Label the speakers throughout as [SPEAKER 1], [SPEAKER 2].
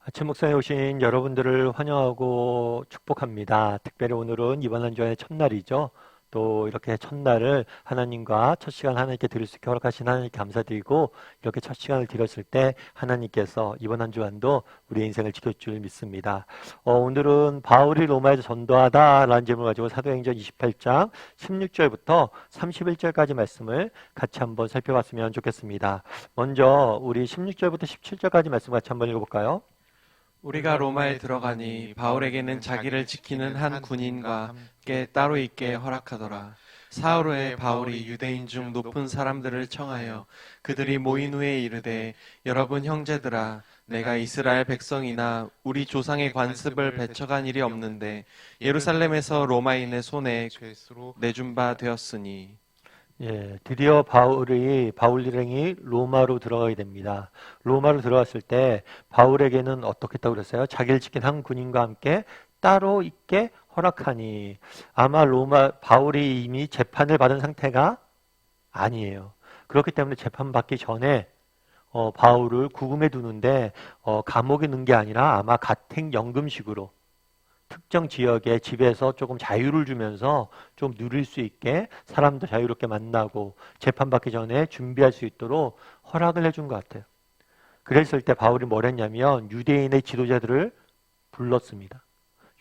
[SPEAKER 1] 아침 묵상에 오신 여러분들을 환영하고 축복합니다. 특별히 오늘은 이번 한 주의 첫날이죠. 또 이렇게 첫날을 하나님과 첫 시간 하나님께 드릴 수 있게 허락하신 하나님께 감사드리고, 이렇게 첫 시간을 드렸을 때 하나님께서 이번 한 주간도 우리의 인생을 지켜줄 줄 믿습니다. 오늘은 바울이 로마에서 전도하다라는 제목을 가지고 사도행전 28장 16절부터 31절까지 말씀을 같이 한번 살펴봤으면 좋겠습니다. 먼저 우리 16절부터 17절까지 말씀 같이 한번 읽어볼까요?
[SPEAKER 2] 우리가 로마에 들어가니 바울에게는 자기를 지키는 한 군인과 함께 따로 있게 허락하더라. 사흘 후에 바울이 유대인 중 높은 사람들을 청하여 그들이 모인 후에 이르되, 여러분 형제들아, 내가 이스라엘 백성이나 우리 조상의 관습을 배척한 일이 없는데 예루살렘에서 로마인의 손에 죄수로 내준 바 되었으니.
[SPEAKER 1] 예, 드디어 바울 일행이 로마로 들어가게 됩니다. 로마로 들어갔을 때 바울에게는 어떻게 했다고 그랬어요? 자기를 지킨 한 군인과 함께 따로 있게 허락하니, 아마 바울이 이미 재판을 받은 상태가 아니에요. 그렇기 때문에 재판받기 전에 바울을 구금해 두는데, 감옥에 넣은 게 아니라 아마 가택연금식으로 특정 지역의 집에서 조금 자유를 주면서 좀 누릴 수 있게, 사람도 자유롭게 만나고 재판받기 전에 준비할 수 있도록 허락을 해준 것 같아요. 그랬을 때 바울이 뭘 했냐면 유대인의 지도자들을 불렀습니다.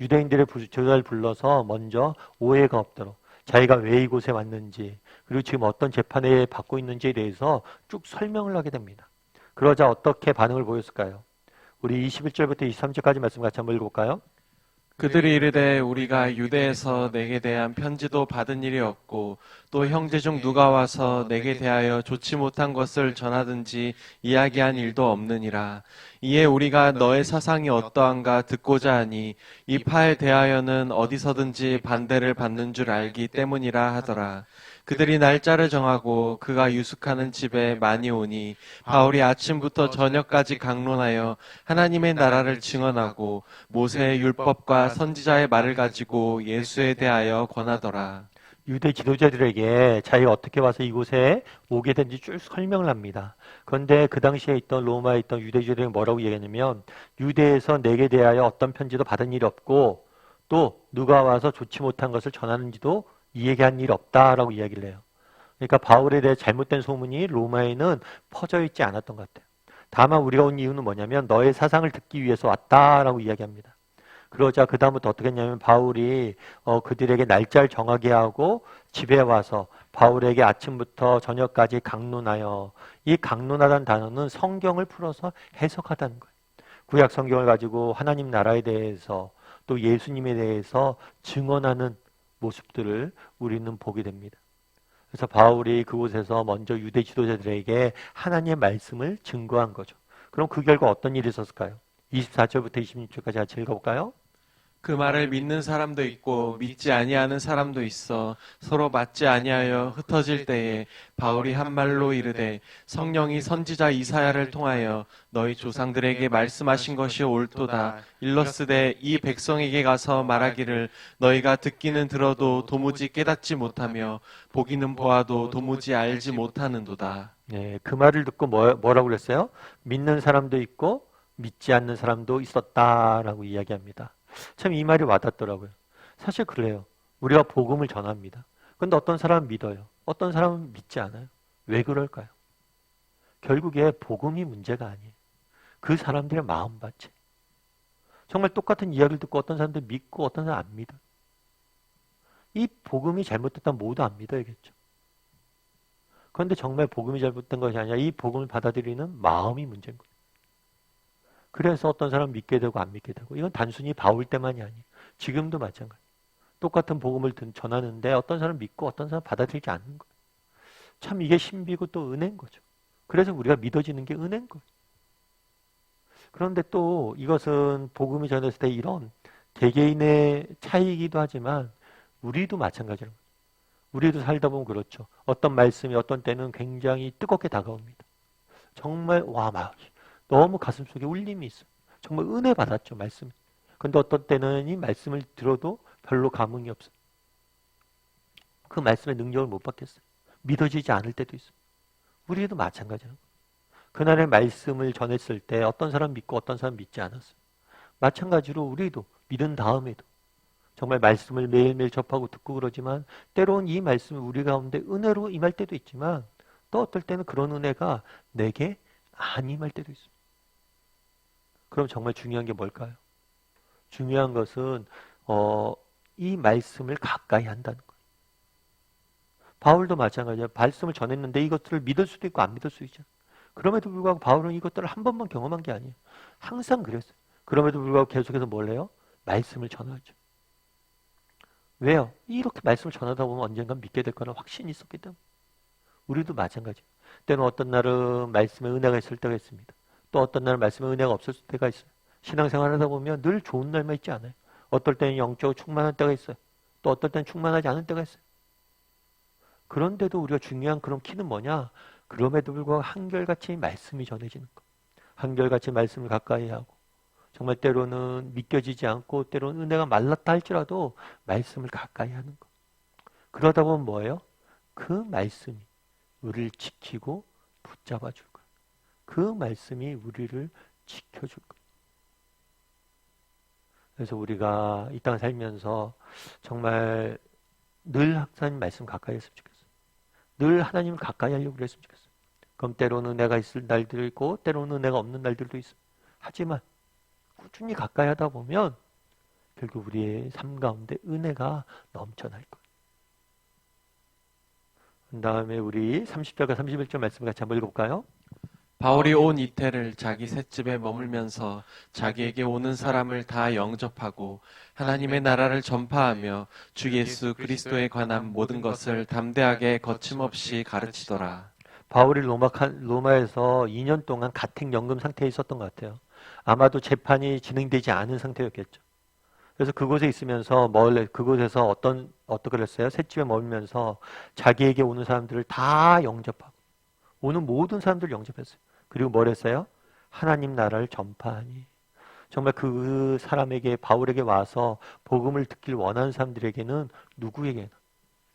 [SPEAKER 1] 유대인들의 지도자를 불러서 먼저 오해가 없도록 자기가 왜 이곳에 왔는지, 그리고 지금 어떤 재판을 받고 있는지에 대해서 쭉 설명을 하게 됩니다. 그러자 어떻게 반응을 보였을까요? 우리 21절부터 23절까지 말씀 같이 한번 읽어볼까요?
[SPEAKER 2] 그들이 이르되, 우리가 유대에서 내게 대한 편지도 받은 일이 없고 또 형제 중 누가 와서 내게 대하여 좋지 못한 것을 전하든지 이야기한 일도 없느니라. 이에 우리가 너의 사상이 어떠한가 듣고자 하니 이 파에 대하여는 어디서든지 반대를 받는 줄 알기 때문이라 하더라. 그들이 날짜를 정하고 그가 유숙하는 집에 많이 오니 바울이 아침부터 저녁까지 강론하여 하나님의 나라를 증언하고 모세의 율법과 선지자의 말을 가지고 예수에 대하여 권하더라.
[SPEAKER 1] 유대 지도자들에게 자기가 어떻게 와서 이곳에 오게 된지 쭉 설명을 합니다. 그런데 그 당시에 있던 로마에 있던 유대 지도자들이 뭐라고 얘기했냐면, 유대에서 내게 대하여 어떤 편지도 받은 일이 없고 또 누가 와서 좋지 못한 것을 전하는지도 이 얘기한 일이 없다라고 이야기를 해요. 그러니까 바울에 대해 잘못된 소문이 로마에는 퍼져 있지 않았던 것 같아요. 다만 우리가 온 이유는 뭐냐면 너의 사상을 듣기 위해서 왔다라고 이야기합니다. 그러자 그 다음부터 어떻게 했냐면 바울이 그들에게 날짜를 정하게 하고 집에 와서 바울에게 아침부터 저녁까지 강론하여, 이 강론하다는 단어는 성경을 풀어서 해석하다는 거예요. 구약 성경을 가지고 하나님 나라에 대해서 또 예수님에 대해서 증언하는 모습들을 우리는 보게 됩니다. 그래서 바울이 그곳에서 먼저 유대 지도자들에게 하나님의 말씀을 증거한 거죠. 그럼 그 결과 어떤 일이 있었을까요? 24절부터 26절까지 같이 읽어볼까요?
[SPEAKER 2] 그 말을 믿는 사람도 있고 믿지 아니하는 사람도 있어 서로 맞지 아니하여 흩어질 때에 바울이 한 말로 이르되, 성령이 선지자 이사야를 통하여 너희 조상들에게 말씀하신 것이 옳도다. 일러스되 이 백성에게 가서 말하기를, 너희가 듣기는 들어도 도무지 깨닫지 못하며 보기는 보아도 도무지 알지 못하는도다.
[SPEAKER 1] 네, 그 말을 듣고 뭐라고 그랬어요? 믿는 사람도 있고 믿지 않는 사람도 있었다라고 이야기합니다. 참 이 말이 와닿더라고요. 사실 그래요. 우리가 복음을 전합니다. 그런데 어떤 사람은 믿어요. 어떤 사람은 믿지 않아요. 왜 그럴까요? 결국에 복음이 문제가 아니에요. 그 사람들의 마음밭이. 정말 똑같은 이야기를 듣고 어떤 사람들 믿고 어떤 사람 안 믿어요. 이 복음이 잘못됐다면 모두 안 믿어야겠죠. 그런데 정말 복음이 잘못된 것이 아니라 이 복음을 받아들이는 마음이 문제인 거예요. 그래서 어떤 사람은 믿게 되고 안 믿게 되고, 이건 단순히 바울 때만이 아니에요. 지금도 마찬가지예요. 똑같은 복음을 전하는데 어떤 사람은 믿고 어떤 사람은 받아들이지 않는 거예요. 참 이게 신비고 또 은혜인 거죠. 그래서 우리가 믿어지는 게 은혜인 거예요. 그런데 또 이것은 복음이 전했을 때 이런 개개인의 차이이기도 하지만 우리도 마찬가지로, 우리도 살다 보면 그렇죠. 어떤 말씀이 어떤 때는 굉장히 뜨겁게 다가옵니다. 정말 막 너무 가슴속에 울림이 있어요. 정말 은혜 받았죠, 말씀. 근데 어떤 때는 이 말씀을 들어도 별로 감흥이 없어요. 그 말씀의 능력을 못 받겠어요. 믿어지지 않을 때도 있어요. 우리도 마찬가지예요. 그날의 말씀을 전했을 때 어떤 사람 믿고 어떤 사람 믿지 않았어요. 마찬가지로 우리도 믿은 다음에도 정말 말씀을 매일매일 접하고 듣고 그러지만 때로는 이 말씀이 우리 가운데 은혜로 임할 때도 있지만 또 어떨 때는 그런 은혜가 내게 안 임할 때도 있습니다. 그럼 정말 중요한 게 뭘까요? 중요한 것은 이 말씀을 가까이 한다는 거예요. 바울도 마찬가지예요. 말씀을 전했는데 이것들을 믿을 수도 있고 안 믿을 수도 있잖아요. 그럼에도 불구하고 바울은 이것들을 한 번만 경험한 게 아니에요. 항상 그랬어요. 그럼에도 불구하고 계속해서 뭘 해요? 말씀을 전하죠. 왜요? 이렇게 말씀을 전하다 보면 언젠간 믿게 될 거라는 확신이 있었기 때문에. 우리도 마찬가지예요. 때는 어떤 날은 말씀에 은혜가 있을 때가 있습니다. 또 어떤 날은 말씀에 은혜가 없을 때가 있어요. 신앙생활 하다 보면 늘 좋은 날만 있지 않아요. 어떨 때는 영적으로 충만한 때가 있어요. 또 어떨 때는 충만하지 않은 때가 있어요. 그런데도 우리가 중요한 그런 키는 뭐냐? 그럼에도 불구하고 한결같이 말씀이 전해지는 것. 한결같이 말씀을 가까이 하고 정말 때로는 믿겨지지 않고 때로는 은혜가 말랐다 할지라도 말씀을 가까이 하는 것. 그러다 보면 뭐예요? 그 말씀이 우리를 지키고 붙잡아 줄 거예요. 그 말씀이 우리를 지켜줄 거예요. 그래서 우리가 이 땅을 살면서 정말 늘 하나님 말씀 가까이 했으면 좋겠어요. 늘 하나님을 가까이 하려고 그랬으면 좋겠어요. 그럼 때로는 은혜가 있을 날들도 있고 때로는 은혜가 없는 날들도 있어요. 하지만 꾸준히 가까이 하다 보면 결국 우리의 삶 가운데 은혜가 넘쳐날 거예요. 그 다음에 우리 30절과 31절 말씀을 같이 한번 읽어볼까요?
[SPEAKER 2] 바울이 온 이태를 자기 셋집에 머물면서 자기에게 오는 사람을 다 영접하고 하나님의 나라를 전파하며 주 예수 그리스도에 관한 모든 것을 담대하게 거침없이 가르치더라.
[SPEAKER 1] 바울이 로마에서 2년 동안 가택연금 상태에 있었던 것 같아요. 아마도 재판이 진행되지 않은 상태였겠죠. 그래서 그곳에 있으면서 그곳에서 어떻게 했어요? 셋집에 머물면서 자기에게 오는 사람들을 다 영접하고 오는 모든 사람들을 영접했어요. 그리고 뭘 했어요? 하나님 나라를 전파하니. 정말 그 사람에게 바울에게 와서 복음을 듣길 원하는 사람들에게는 누구에게나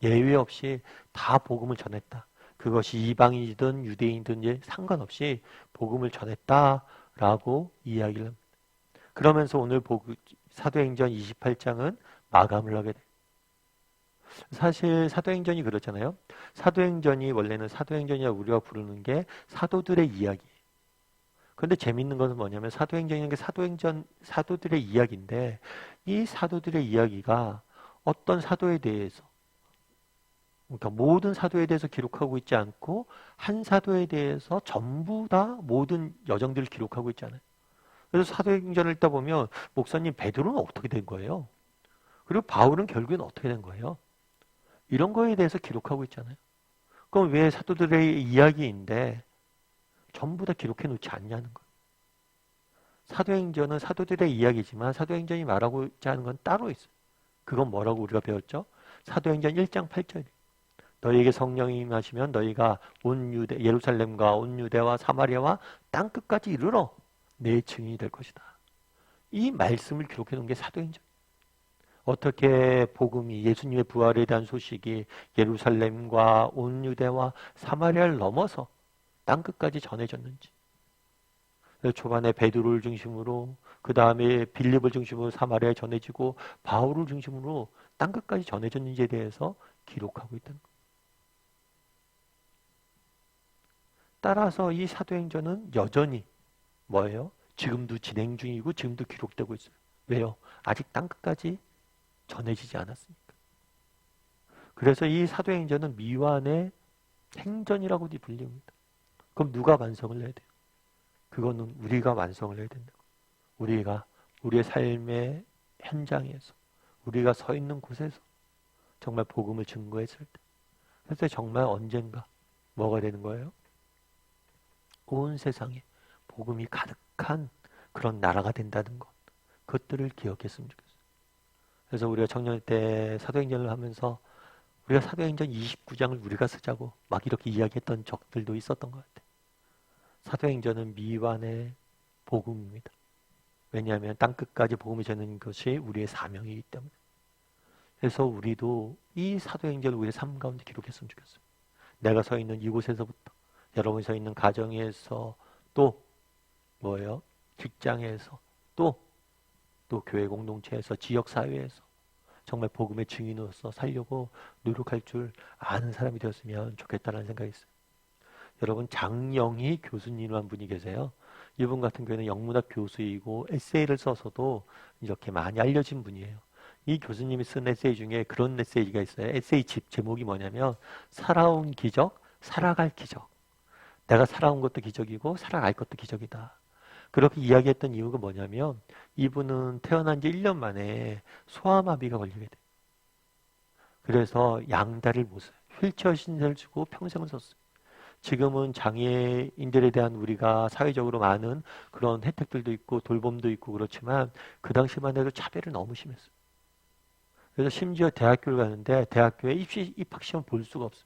[SPEAKER 1] 예외 없이 다 복음을 전했다. 그것이 이방인이든 유대인이든 상관없이 복음을 전했다라고 이야기를 합니다. 그러면서 오늘 사도행전 28장은 마감을 하게 돼요. 사실 사도행전이 그렇잖아요. 사도행전이 원래는 사도행전이라고 우리가 부르는 게 사도들의 이야기예요. 그런데 재밌는 것은 뭐냐면 사도행전이라는 게 사도들의 이야기인데 이 사도들의 이야기가 어떤 사도에 대해서 그러니까 모든 사도에 대해서 기록하고 있지 않고 한 사도에 대해서 전부 다 모든 여정들을 기록하고 있지 않아요. 그래서 사도행전을 읽다 보면 목사님 베드로는 어떻게 된 거예요? 그리고 바울은 결국엔 어떻게 된 거예요? 이런 거에 대해서 기록하고 있잖아요. 그럼 왜 사도들의 이야기인데 전부 다 기록해 놓지 않냐는 거예요. 사도행전은 사도들의 이야기지만 사도행전이 말하고자 하는 건 따로 있어요. 그건 뭐라고 우리가 배웠죠? 사도행전 1장 8절이에요. 너희에게 성령이 임하시면 너희가 예루살렘과 온 유대와 사마리아와 땅끝까지 이르러 내 증인이 될 것이다. 이 말씀을 기록해 놓은 게 사도행전. 어떻게 복음이 예수님의 부활에 대한 소식이 예루살렘과 온 유대와 사마리아를 넘어서 땅끝까지 전해졌는지. 초반에 베드로를 중심으로 그 다음에 빌립을 중심으로 사마리아에 전해지고 바울을 중심으로 땅끝까지 전해졌는지에 대해서 기록하고 있다는 거예요. 따라서 이 사도행전은 여전히 뭐예요? 지금도 진행 중이고 지금도 기록되고 있어요. 왜요? 아직 땅끝까지 전해지지 않았으니까. 그래서 이 사도행전은 미완의 행전이라고도 불립니다. 그럼 누가 완성을 해야 돼요? 그거는 우리가 완성을 해야 된다고. 우리가 우리의 삶의 현장에서 우리가 서 있는 곳에서 정말 복음을 증거했을 때 그래서 정말 언젠가 뭐가 되는 거예요? 온 세상에 복음이 가득한 그런 나라가 된다는 것. 그것들을 기억했으면 좋겠어요. 그래서 우리가 청년 때 사도행전을 하면서 우리가 사도행전 29장을 우리가 쓰자고 막 이렇게 이야기했던 적들도 있었던 것 같아요. 사도행전은 미완의 복음입니다. 왜냐하면 땅끝까지 복음이 전하는 것이 우리의 사명이기 때문에. 그래서 우리도 이 사도행전을 우리의 삶 가운데 기록했으면 좋겠어요. 내가 서 있는 이곳에서부터 여러분이 서 있는 가정에서 또 뭐예요? 직장에서 또 교회 공동체에서 지역사회에서 정말 복음의 증인으로서 살려고 노력할 줄 아는 사람이 되었으면 좋겠다는 생각이 있어요. 여러분 장영희 교수님 한 분이 계세요. 이분 같은 경우에는 영문학 교수이고 에세이를 써서도 이렇게 많이 알려진 분이에요. 이 교수님이 쓴 에세이 중에 그런 에세이가 있어요. 에세이 제목이 뭐냐면 살아온 기적, 살아갈 기적. 내가 살아온 것도 기적이고 살아갈 것도 기적이다. 그렇게 이야기했던 이유가 뭐냐면 이분은 태어난 지 1년 만에 소아마비가 걸리게 돼요. 그래서 양다리를 못 써요. 휠체어 신세를 주고 평생을 썼어요. 지금은 장애인들에 대한 우리가 사회적으로 많은 그런 혜택들도 있고 돌봄도 있고 그렇지만 그 당시만 해도 차별이 너무 심했어요. 그래서 심지어 대학교를 가는데 대학교에 입학시험 볼 수가 없어요.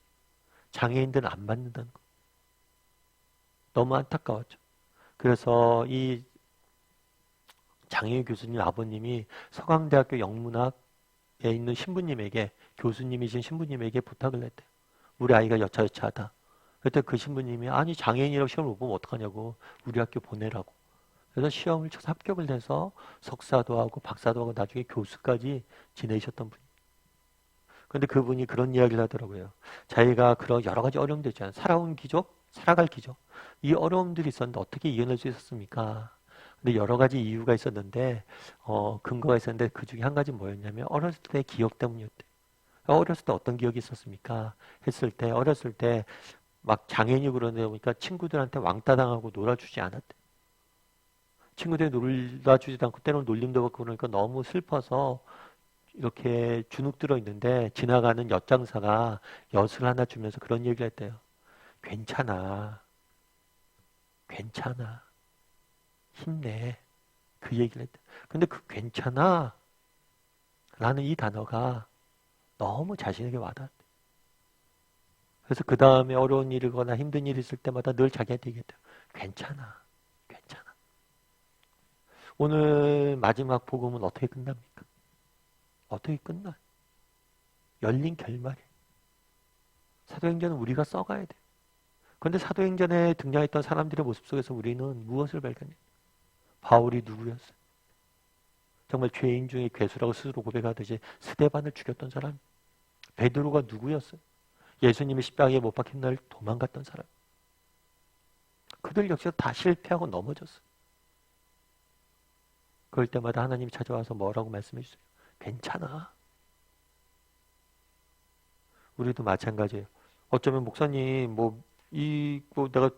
[SPEAKER 1] 장애인들은 안 받는다는 거. 너무 안타까웠죠. 그래서 이 장혜유 교수님 아버님이 서강대학교 영문학에 있는 신부님에게 교수님이신 신부님에게 부탁을 했대요. 우리 아이가 여차여차하다. 그때 그 신부님이 아니 장애인이라고 시험을 못 보면 어떡하냐고 우리 학교 보내라고. 그래서 시험을 쳐서 합격을 해서 석사도 하고 박사도 하고 나중에 교수까지 지내셨던 분이에요. 근데 그분이 그런 이야기를 하더라고요. 자기가 그런 여러 가지 어려움들 있잖아요. 살아온 기적, 살아갈 기적. 이 어려움들이 있었는데 어떻게 이겨낼 수 있었습니까? 근데 여러 가지 이유가 있었는데 근거가 있었는데 그 중에 한 가지 뭐였냐면 어렸을 때 기억 때문이었대요. 어렸을 때 어떤 기억이 있었습니까? 했을 때 어렸을 때 막 장애인이 그러다 보니까 친구들한테 왕따 당하고 놀아주지 않았대. 친구들이 놀아주지도 않고 때로는 놀림도 받고 그러니까 너무 슬퍼서 이렇게 주눅 들어 있는데 지나가는 엿장사가 엿을 하나 주면서 그런 얘기를 했대요. 괜찮아. 괜찮아. 힘내. 그 얘기를 했대. 근데 그 괜찮아 라는 이 단어가 너무 자신에게 와닿았대. 그래서 그 다음에 어려운 일이거나 힘든 일이 있을 때마다 늘 자기한테 얘기했대요. 괜찮아. 괜찮아. 오늘 마지막 복음은 어떻게 끝납니까? 어떻게 끝나? 열린 결말이에요. 사도행전은 우리가 써가야 돼요. 그런데 사도행전에 등장했던 사람들의 모습 속에서 우리는 무엇을 발견해요? 바울이 누구였어요? 정말 죄인 중에 괴수라고 스스로 고백하듯이 스데반을 죽였던 사람. 베드로가 누구였어요? 예수님이 십자가에 못 박힌 날 도망갔던 사람. 그들 역시 다 실패하고 넘어졌어요. 그럴 때마다 하나님이 찾아와서 뭐라고 말씀해 주세요? 괜찮아. 우리도 마찬가지예요. 어쩌면 목사님 내가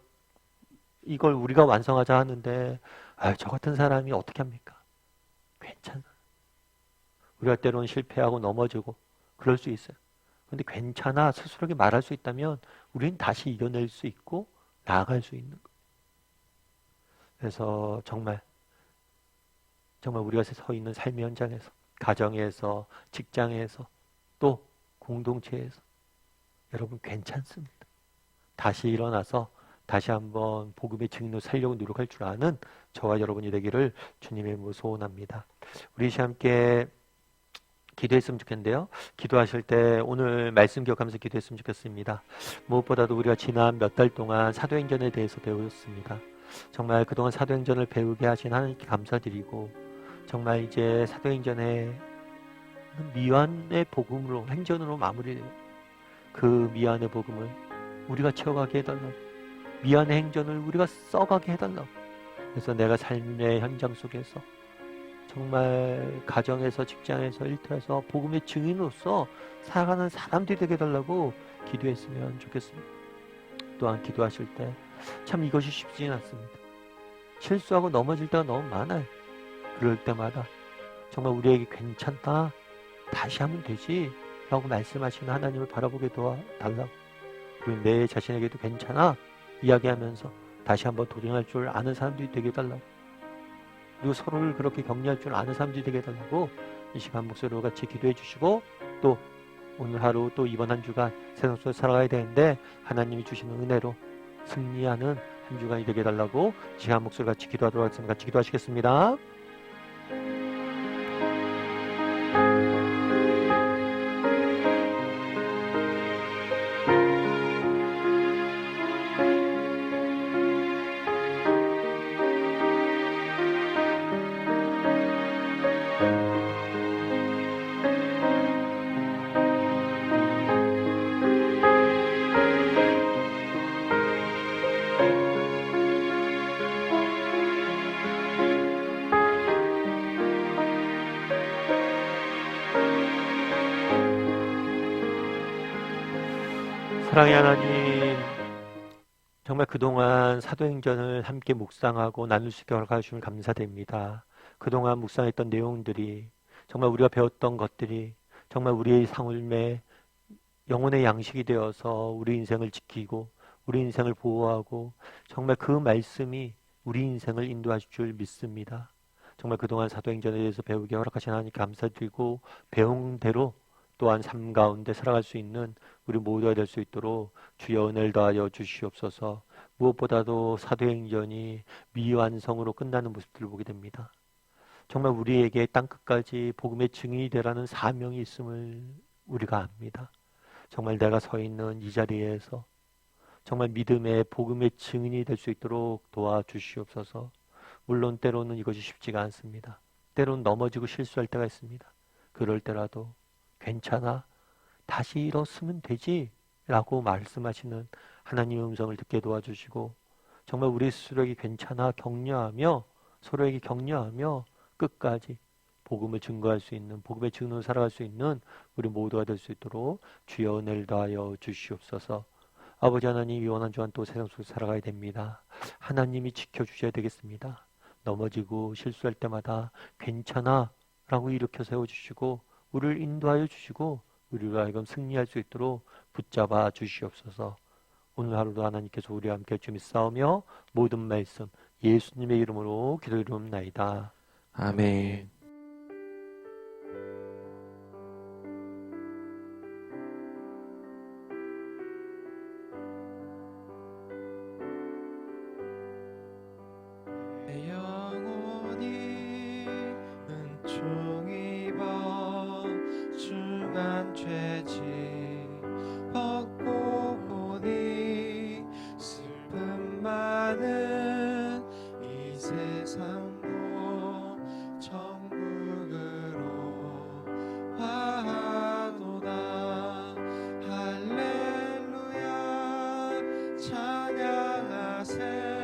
[SPEAKER 1] 이걸 우리가 완성하자 하는데 저 같은 사람이 어떻게 합니까? 괜찮아. 우리가 때로는 실패하고 넘어지고 그럴 수 있어요. 그런데 괜찮아 스스로에게 말할 수 있다면 우리는 다시 이겨낼 수 있고 나아갈 수 있는 거예요. 그래서 정말 우리가 서 있는 삶의 현장에서 가정에서 직장에서 또 공동체에서 여러분 괜찮습니다. 다시 일어나서 다시 한번 복음의 증인으로 살려고 노력할 줄 아는 저와 여러분이 되기를 주님의 이름으로 소원합니다. 우리 함께 기도했으면 좋겠는데요. 기도하실 때 오늘 말씀 기억하면서 기도했으면 좋겠습니다. 무엇보다도 우리가 지난 몇 달 동안 사도행전에 대해서 배웠습니다. 정말 그동안 사도행전을 배우게 하신 하나님께 감사드리고 정말 이제 사도행전에 미완의 복음으로 행전으로 마무리돼요. 그 미완의 복음을 우리가 채워가게 해달라고, 미완의 행전을 우리가 써가게 해달라고. 그래서 내가 삶의 현장 속에서 정말 가정에서 직장에서 일터에서 복음의 증인으로서 살아가는 사람들이 되게 해달라고 기도했으면 좋겠습니다. 또한 기도하실 때 참 이것이 쉽지는 않습니다. 실수하고 넘어질 때가 너무 많아요. 그럴 때마다 정말 우리에게 괜찮다, 다시 하면 되지 라고 말씀하시는 하나님을 바라보게 도와달라고, 그리고 내 자신에게도 괜찮아 이야기하면서 다시 한번 도전할 줄 아는 사람들이 되게 해달라고, 그리고 서로를 그렇게 격려할 줄 아는 사람들이 되게 해달라고 이 시간 목소리로 같이 기도해 주시고, 또 오늘 하루 또 이번 한 주간 세상 속에서 살아가야 되는데 하나님이 주시는 은혜로 승리하는 한 주간이 되게 해달라고 이 시간 목소리 같이 기도하도록 하겠습니다. 같이 기도하시겠습니다. 사랑의 하나님, 정말 그동안 사도행전을 함께 묵상하고 나눌 수 있게 허락해 주심을 감사드립니다. 그동안 묵상했던 내용들이, 정말 우리가 배웠던 것들이 정말 우리의 삶의 영혼의 양식이 되어서 우리 인생을 지키고 우리 인생을 보호하고 정말 그 말씀이 우리 인생을 인도하실 줄 믿습니다. 정말 그동안 사도행전에 대해서 배우게 허락하신 하나님께 감사드리고 배운 대로 또한 삶 가운데 살아갈 수 있는 우리 모두가 될 수 있도록 주여 은혜를 더하여 주시옵소서. 무엇보다도 사도행전이 미완성으로 끝나는 모습들을 보게 됩니다. 정말 우리에게 땅끝까지 복음의 증인이 되라는 사명이 있음을 우리가 압니다. 정말 내가 서 있는 이 자리에서 정말 믿음의 복음의 증인이 될 수 있도록 도와주시옵소서. 물론 때로는 이것이 쉽지가 않습니다. 때로는 넘어지고 실수할 때가 있습니다. 그럴 때라도 괜찮아, 다시 일어서면 되지 라고 말씀하시는 하나님의 음성을 듣게 도와주시고 정말 우리 스스로에게 괜찮아 격려하며 서로에게 격려하며 끝까지 복음을 증거할 수 있는, 복음의 증인으로 살아갈 수 있는 우리 모두가 될 수 있도록 주여 은혜를 더하여 주시옵소서. 아버지 하나님, 이 원한 주한 또 세상 속에 살아가야 됩니다. 하나님이 지켜주셔야 되겠습니다. 넘어지고 실수할 때마다 괜찮아 라고 일으켜 세워주시고 우리를 인도하여 주시고 우리가 하여금 승리할 수 있도록 붙잡아 주시옵소서. 오늘 하루도 하나님께서 우리와 함께 주님 싸우며 모든 말씀 예수님의 이름으로 기도드리옵나이다.
[SPEAKER 2] 아멘.
[SPEAKER 3] 내 영혼이 은총 입어 중한 죄짐 벗고 보니 슬픔 많은 이 세상도 천국으로 화하도다. 할렐루야 찬양하세